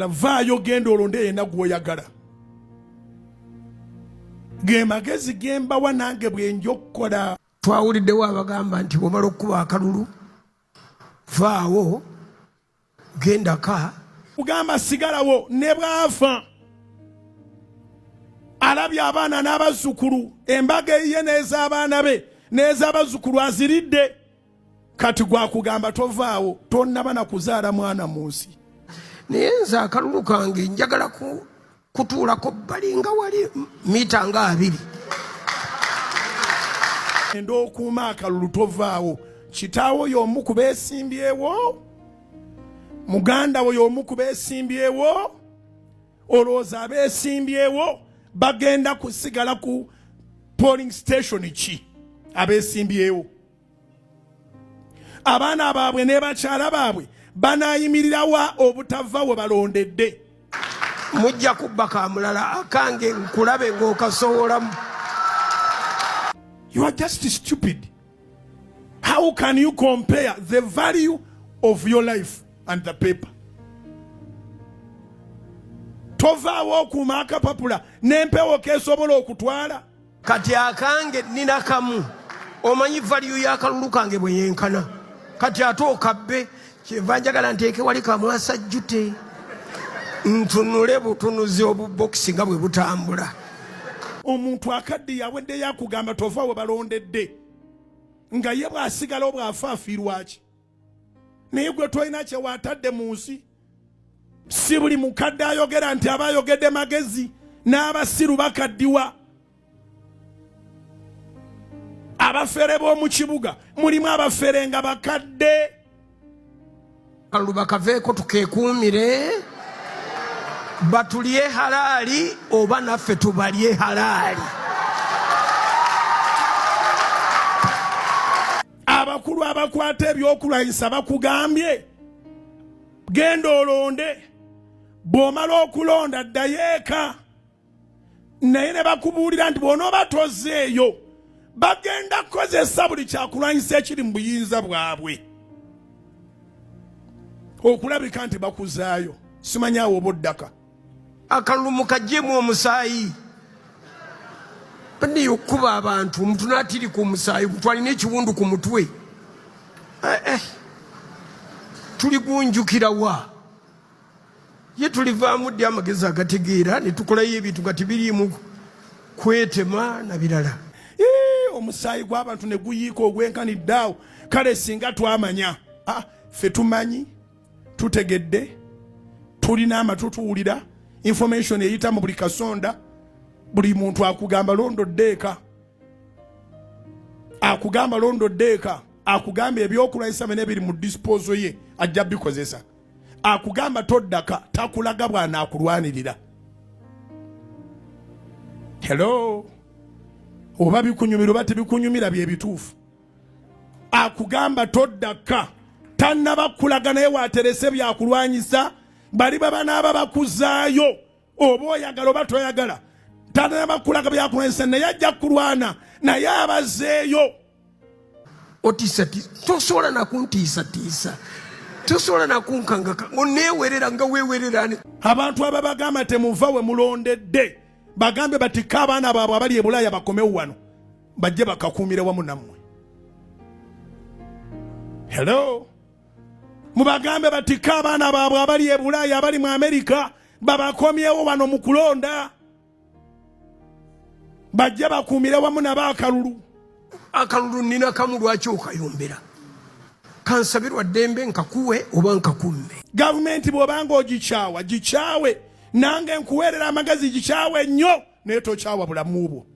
Vaayo genda olonde yenna gw'oyagala. Ge magezi gembawa nange bwe njokkola. Twawuliddewo abagamba nti bw'omala okukuba akalulu vaawo gendaka. Kugamba sigalawo ne bw'afa alabye abaana n'abazzukulu, embaga eyiye n'ez'abaana be n'ez'abazzukulu aziridde. Kati gwakugamba tovaawo, tonnaba na kuzaala mwana mu nsi. Naye nze akalulu kange njagala kutuulako bbali nga wali mita nga 2. Enda okuuma akalulu tovaawo. Kitaawo y'omu ku beesimbyewo, muganda wo y'omu ku beesimbyewo, olowooza abeesimbyewo bagenda kusigala ku polling station ki abeesimbyewo? Abaana baabwe ne bakyala baabwe banaayimirirawa obutava we balondedde? Mujja kubba kamulala akange nkulabe ng'okasowolamu. You are just stupid. How can you compare the value of your life and the paper? Tovaawo okuuma akapapula n'empewo keesobola okutwala. Kati akange nina kamu. Omanyi value y'akalulu kange bwe yenkana. Kati ate okabbe kyenva njagala nteeke wali kamwasa jjute ntunule butunuzi obubokisi nga bwe butambula. Omuntu akadde yawedde yakugamba tova we balondedde nga ye bw'asigala bw'afa afiirwa ki? Naye gwe tolina kye waatadde mu nsi. Si buli mukadde ayogera nti aba ayogedde magezi, n'abasiru bakaddiwa. Abafere b'omu kibuga mulimu abafere nga bakadde. Kalulu bakaveeko tukeekuumire, batulye halaali oba naffe tubalye halaali. Abakulu abakwata ebyokulwanyisa bakugambye genda olonde, bw'omala okulonda ddayo eka. Naye ne bakubuulira nti bw'onooba tozzeeyo bagenda kukozesa buli kyakulwanyisa ekiri mu buyinza bwabwe okulabika nti bakuzaayo. Simanyaawo oba oddaka. Akalulu mukaggyemu omusaayi. Baniyo okuba abantu omuntu n'atiri ku musaayi twalina ekiwundu ku mutwe. Tuli gunjukira wa? Ye tulivaamu ddi amagezi agategeera ne tukolayo ebintu nga tibiriimu kwetema na birala. Omusaayi gw'abantu ne guyiika ogwenkanidde awo. Kale singa twamanya, ffe tumanyi, tutegedde, tulina amatu tuwulira, information eyita mu buli kasonda. Buli muntu akugamba londodde eka, akugamba londodde eka, akugamba ebyokulwanyisa bino ebiri mu disposal ye ajja bikozesa, akugamba toddaka, takulaga bw'anaakulwanirira. Hello? Oba bikunyumira oba tebikunyumira bye bituufu. Akugamba toddaka, tannaba kulaga naye waaterese byakulwanyisa, bali banaaba bakuzaayo oba oyagala oba toyagala. Tannaba kulaga byakulwanyisa naye ajja kulwana naye abazzeeyo. Otiisatiisa, tosobola nakuntiisatiisa, tosobola nakunkangaka, oneewerera nga weewerera. Abantu ababagamba temuva we mulondedde bagambe batika abaana baabwe abali e Bulaaya bakomewo wano bajje bakakuumire wamu nammwe. Hello? Mubagambe batika abaana baabwe abali e Bulaaya abali mu Amerika babakomyewo wano mu kulonda bajje bakuumire wamu nabo akalulu. Akalulu nina kamu lwaki okayombera? Kansabirwa ddembe nkakuwe oba nkakumme. Gavumenti bw'obanga ogikyawa gikyawe, nange nkuweerera amagezi gikyawe nnyo naye tokyawa bulamu bwo.